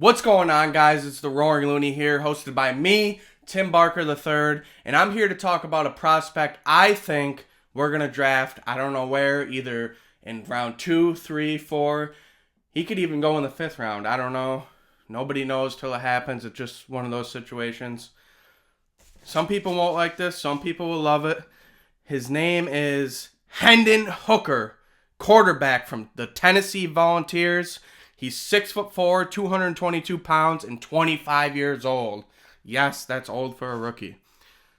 What's going on, guys? It's the Roaring Looney here, hosted by me, Tim Barker III, and I'm here to talk about a prospect I think we're going to draft. I don't know where, either in round 2, 3, 4. He could even go in the 5th round. I don't know. Nobody knows till it happens. It's just one of those situations. Some people won't like this. Some people will love it. His name is Hendon Hooker, quarterback from the Tennessee Volunteers. He's 6'4", 222 pounds, and 25 years old. Yes, that's old for a rookie.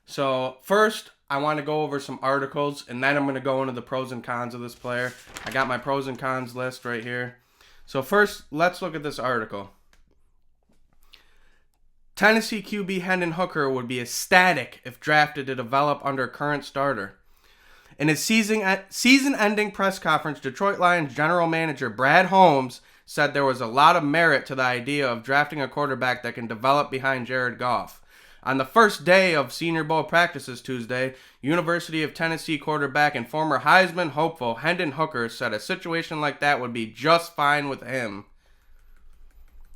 So first, I want to go over some articles, and then I'm going to go into the pros and cons of this player. I got my pros and cons list right here. So first, let's look at this article. Tennessee QB Hendon Hooker would be ecstatic if drafted to develop under current starter. In his season-ending press conference, Detroit Lions general manager Brad Holmes said there was a lot of merit to the idea of drafting a quarterback that can develop behind Jared Goff. On the first day of Senior Bowl practices Tuesday, University of Tennessee quarterback and former Heisman hopeful Hendon Hooker said a situation like that would be just fine with him.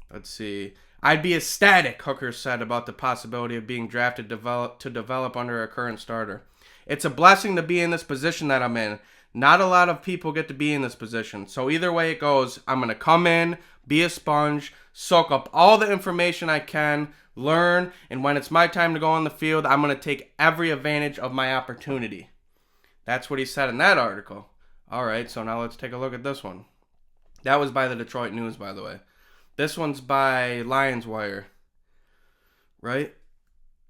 Let's see. I'd be ecstatic, Hooker said about the possibility of being drafted to develop under a current starter. It's a blessing to be in this position that I'm in. Not a lot of people get to be in this position. So either way it goes, I'm going to come in, be a sponge, soak up all the information I can, learn, and when it's my time to go on the field, I'm going to take every advantage of my opportunity. That's what he said in that article. All right, so now let's take a look at this one. That was by the Detroit News, by the way. This one's by Lions Wire. Right?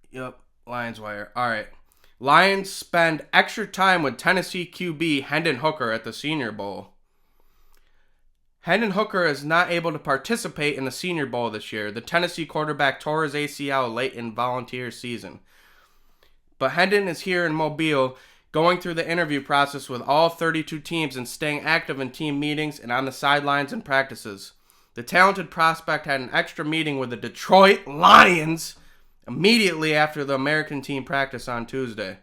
Yep, Lions Wire. All right. Lions spend extra time with Tennessee QB Hendon Hooker at the Senior Bowl. Hendon Hooker is not able to participate in the Senior Bowl this year. The Tennessee quarterback tore his ACL late in Volunteer season. But Hendon is here in Mobile, going through the interview process with all 32 teams and staying active in team meetings and on the sidelines and practices. The talented prospect had an extra meeting with the Detroit Lions immediately after the American team practice on Tuesday.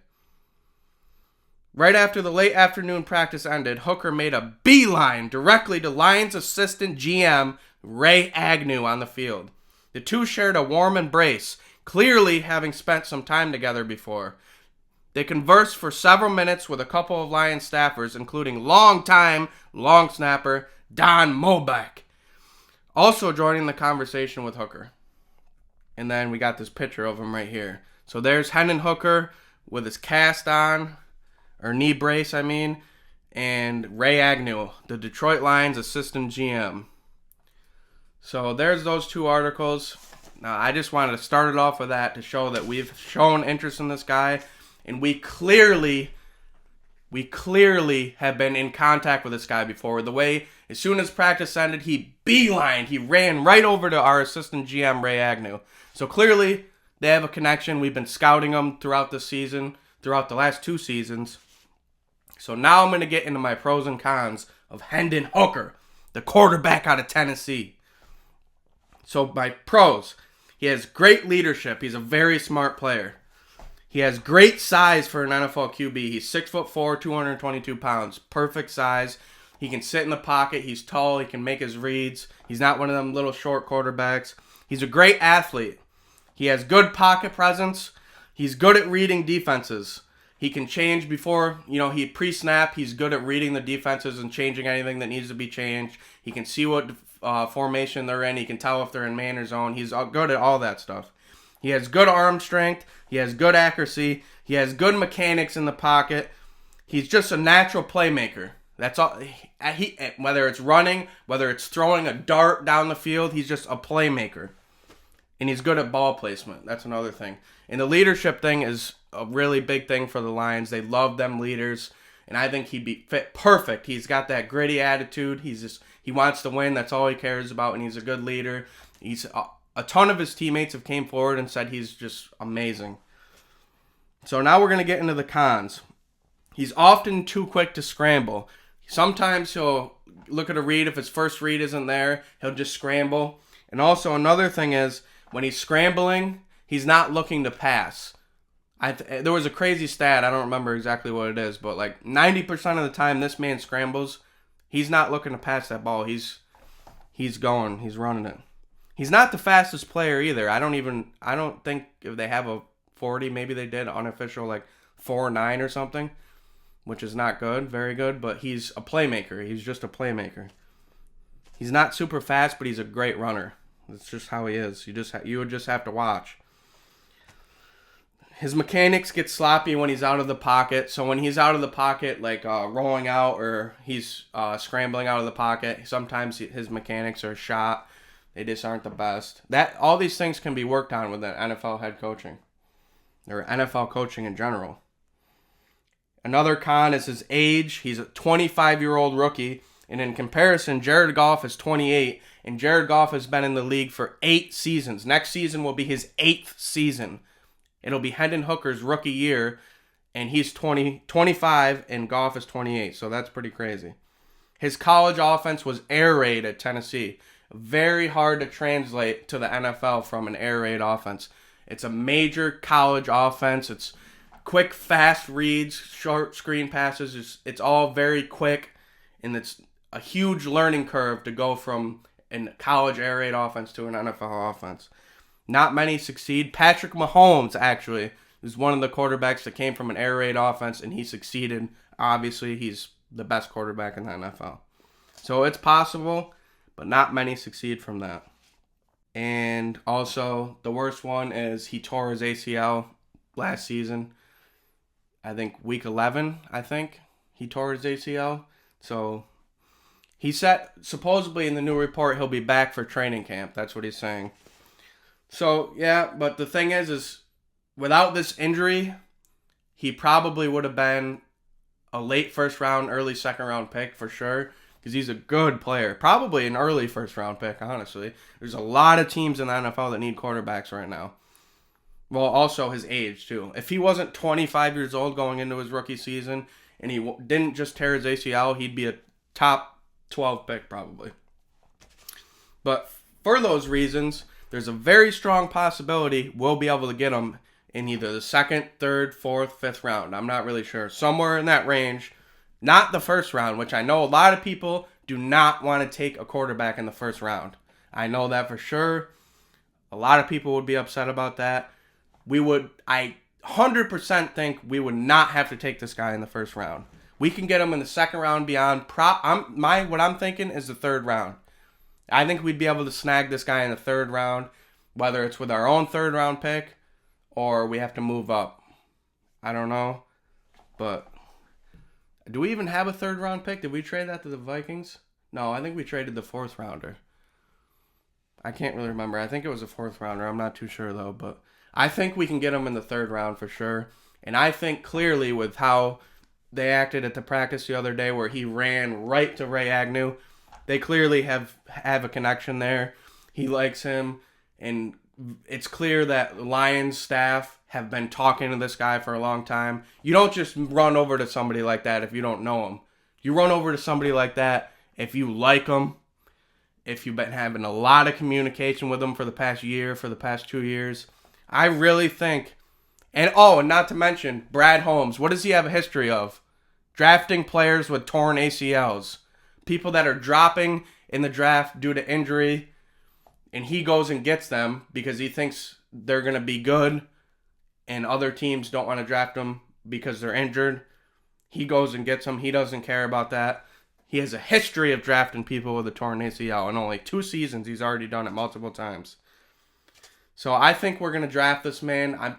Right after the late afternoon practice ended, Hooker made a beeline directly to Lions assistant GM Ray Agnew on the field. The two shared a warm embrace, clearly having spent some time together before. They conversed for several minutes with a couple of Lions staffers, including longtime long snapper Don Mobeck, also joining the conversation with Hooker. And then we got this picture of him right here. So there's Hendon Hooker with his cast on, or knee brace, and Ray Agnew, the Detroit Lions assistant GM. So there's those two articles. Now, I just wanted to start it off with that to show that we've shown interest in this guy, and we clearly have been in contact with this guy before. The way, as soon as practice ended, he ran right over to our assistant GM, Ray Agnew. So clearly, they have a connection. We've been scouting him throughout the season, throughout the last 2 seasons. So now I'm going to get into my pros and cons of Hendon Hooker, the quarterback out of Tennessee. So my pros, he has great leadership. He's a very smart player. He has great size for an NFL QB. He's 6'4", 222 pounds. Perfect size. He can sit in the pocket. He's tall. He can make his reads. He's not one of them little short quarterbacks. He's a great athlete. He has good pocket presence. He's good at reading defenses. He can change before, he pre-snap. He's good at reading the defenses and changing anything that needs to be changed. He can see what formation they're in. He can tell if they're in man or zone. He's good at all that stuff. He has good arm strength. He has good accuracy. He has good mechanics in the pocket. He's just a natural playmaker. That's all. Whether it's running, whether it's throwing a dart down the field, he's just a playmaker. And he's good at ball placement. That's another thing. And the leadership thing is a really big thing for the Lions. They love them leaders. And I think he'd be fit perfect. He's got that gritty attitude. He wants to win. That's all he cares about. And he's a good leader. A ton of his teammates have came forward and said he's just amazing. So now we're going to get into the cons. He's often too quick to scramble. Sometimes he'll look at a read. If his first read isn't there, he'll just scramble. And also another thing is, when he's scrambling, he's not looking to pass. There was a crazy stat. I don't remember exactly what it is, but like 90% of the time this man scrambles, he's not looking to pass that ball. He's going. He's running it. He's not the fastest player either. I don't think if they have a 40, maybe they did unofficial like 4.9 or something, which is not good, very good, but he's a playmaker. He's just a playmaker. He's not super fast, but he's a great runner. That's just how he is. You would just have to watch. His mechanics get sloppy when he's out of the pocket. So when he's out of the pocket, like rolling out or he's scrambling out of the pocket, sometimes his mechanics are shot. They just aren't the best. All these things can be worked on with NFL head coaching or NFL coaching in general. Another con is his age. He's a 25-year-old rookie. And in comparison, Jared Goff is 28. And Jared Goff has been in the league for 8 seasons. Next season will be his 8th season. It'll be Hendon Hooker's rookie year, and he's 25, and Goff is 28, so that's pretty crazy. His college offense was air raid at Tennessee. Very hard to translate to the NFL from an air raid offense. It's a major college offense. It's quick, fast reads, short screen passes. It's all very quick, and it's a huge learning curve to go from a college air raid offense to an NFL offense. Not many succeed. Patrick Mahomes, actually, is one of the quarterbacks that came from an air raid offense, and he succeeded. Obviously, he's the best quarterback in the NFL. So it's possible, but not many succeed from that. And also, the worst one is he tore his ACL last season. I think week 11, he tore his ACL. So he said, supposedly in the new report, he'll be back for training camp. That's what he's saying. So, yeah, but the thing is without this injury, he probably would have been a late first round, early second round pick for sure, because he's a good player. Probably an early first round pick, honestly. There's a lot of teams in the NFL that need quarterbacks right now. Well, also his age, too. If he wasn't 25 years old going into his rookie season, and he didn't just tear his ACL, he'd be a top 12 pick probably. But for those reasons, there's a very strong possibility we'll be able to get him in either the second, third, fourth, fifth round. I'm not really sure. Somewhere in that range. Not the first round, which I know a lot of people do not want to take a quarterback in the first round. I know that for sure. A lot of people would be upset about that. I 100% think we would not have to take this guy in the first round. We can get him in the second round beyond. What I'm thinking is the third round. I think we'd be able to snag this guy in the third round, whether it's with our own third round pick or we have to move up. I don't know. But do we even have a third round pick? Did we trade that to the Vikings? No, I think we traded the fourth rounder. I can't really remember. I think it was a fourth rounder. I'm not too sure though. But I think we can get him in the third round for sure. And I think clearly with how they acted at the practice the other day where he ran right to Ray Agnew, they clearly have a connection there. He likes him, and it's clear that Lions staff have been talking to this guy for a long time. You don't just run over to somebody like that if you don't know him. You run over to somebody like that if you like him, if you've been having a lot of communication with him for the past year, for the past 2 years. I really think, and not to mention Brad Holmes. What does he have a history of? Drafting players with torn ACLs. People that are dropping in the draft due to injury, and he goes and gets them because he thinks they're going to be good, and other teams don't want to draft them because they're injured. He goes and gets them. He doesn't care about that. He has a history of drafting people with a torn ACL. In only 2 seasons, he's already done it multiple times. So I think we're going to draft this man.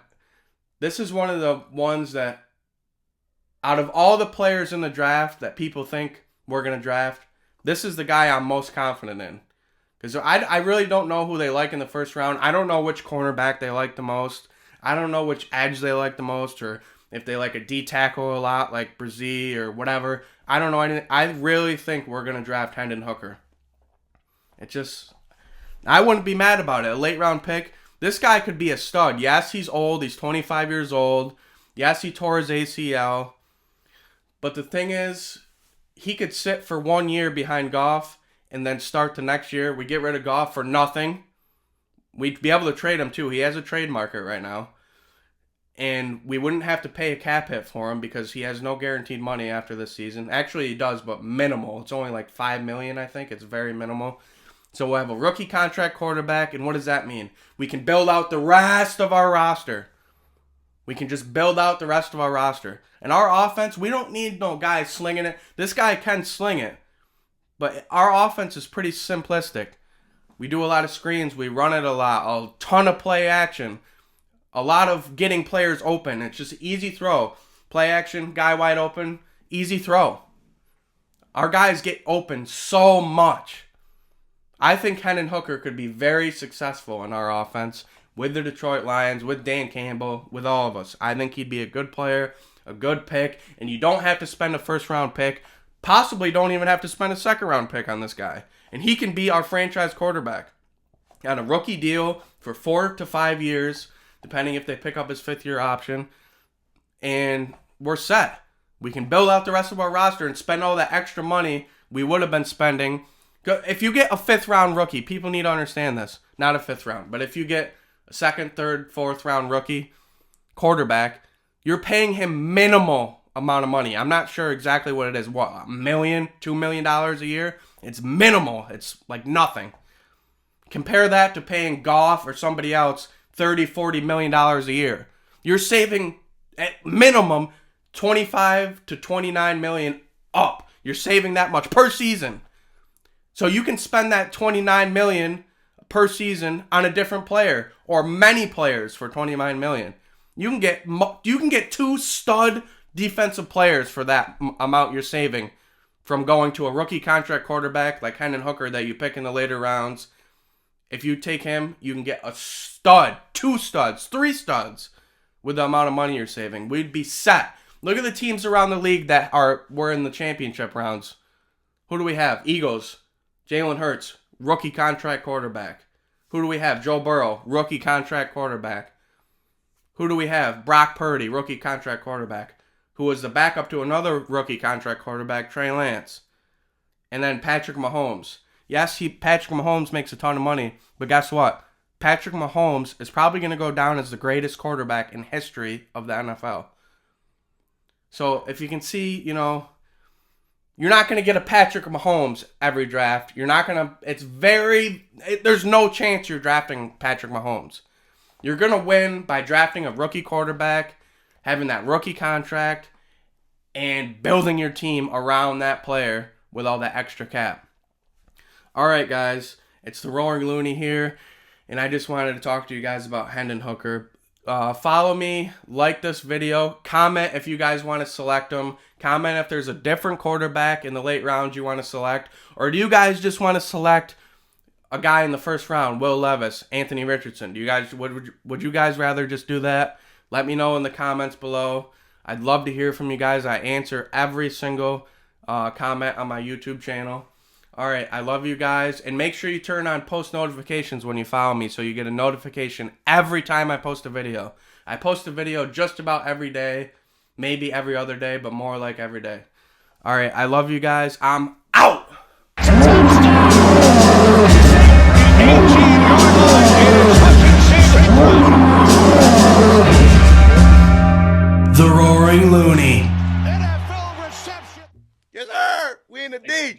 This is one of the ones that, out of all the players in the draft that people think we're going to draft, this is the guy I'm most confident in. Because I really don't know who they like in the first round. I don't know which cornerback they like the most. I don't know which edge they like the most, or if they like a D tackle a lot, like Brzee or whatever. I don't know anything. I really think we're going to draft Hendon Hooker. I wouldn't be mad about it. A late round pick. This guy could be a stud. Yes, he's old. He's 25 years old. Yes, he tore his ACL. But the thing is, he could sit for 1 year behind Goff and then start the next year. We get rid of Goff for nothing. We'd be able to trade him too. He has a trade market right now. And we wouldn't have to pay a cap hit for him because he has no guaranteed money after this season. Actually, he does, but minimal. It's only like $5 million, I think. It's very minimal. So we'll have a rookie contract quarterback, and what does that mean? We can build out the rest of our roster. We can just build out the rest of our roster. And our offense, we don't need no guy slinging it. This guy can sling it. But our offense is pretty simplistic. We do a lot of screens. We run it a lot. A ton of play action. A lot of getting players open. It's just easy throw. Play action, guy wide open, easy throw. Our guys get open so much. I think Hendon Hooker could be very successful in our offense with the Detroit Lions, with Dan Campbell, with all of us. I think he'd be a good player, a good pick, and you don't have to spend a first-round pick. Possibly don't even have to spend a second-round pick on this guy. And he can be our franchise quarterback on a rookie deal for 4 to 5 years, depending if they pick up his fifth-year option. And we're set. We can build out the rest of our roster and spend all that extra money we would have been spending. If you get a fifth-round rookie, people need to understand this. Not a fifth round, but if you get a second, third, fourth-round rookie quarterback, you're paying him minimal amount of money. I'm not sure exactly what it is. What, $1 million, $2 million a year? It's minimal. It's like nothing. Compare that to paying Goff or somebody else $30, $40 million a year. You're saving at minimum 25 to 29 million up. You're saving that much per season. So you can spend that 29 million per season on a different player or many players for 29 million. You can get 2 stud defensive players for that amount you're saving from going to a rookie contract quarterback like Hendon Hooker that you pick in the later rounds. If you take him, you can get a stud, 2 studs, 3 studs with the amount of money you're saving. We'd be set. Look at the teams around the league that were in the championship rounds. Who do we have? Eagles. Jalen Hurts, rookie contract quarterback. Who do we have? Joe Burrow, rookie contract quarterback. Who do we have? Brock Purdy, rookie contract quarterback, who was the backup to another rookie contract quarterback, Trey Lance. And then Patrick Mahomes. Yes, Patrick Mahomes makes a ton of money, but guess what? Patrick Mahomes is probably going to go down as the greatest quarterback in history of the NFL. So if you can see, you're not going to get a Patrick Mahomes every draft. You're not going to, there's no chance you're drafting Patrick Mahomes. You're going to win by drafting a rookie quarterback, having that rookie contract, and building your team around that player with all that extra cap. All right, guys, it's the Roaring Looney here, and I just wanted to talk to you guys about Hendon Hooker. Follow me, like this video, comment if you guys want to select him, comment if there's a different quarterback in the late rounds you want to select, or do you guys just want to select a guy in the first round, Will Levis, Anthony Richardson? Do you guys would you guys rather just do that? Let me know in the comments below. I'd love to hear from you guys. I answer every single comment on my YouTube channel. All right, I love you guys, and make sure you turn on post notifications when you follow me so you get a notification every time I post a video. I post a video just about every day, maybe every other day, but more like every day. All right, I love you guys. I'm out! The Roaring Looney. NFL reception. Yes, sir. We in the deep.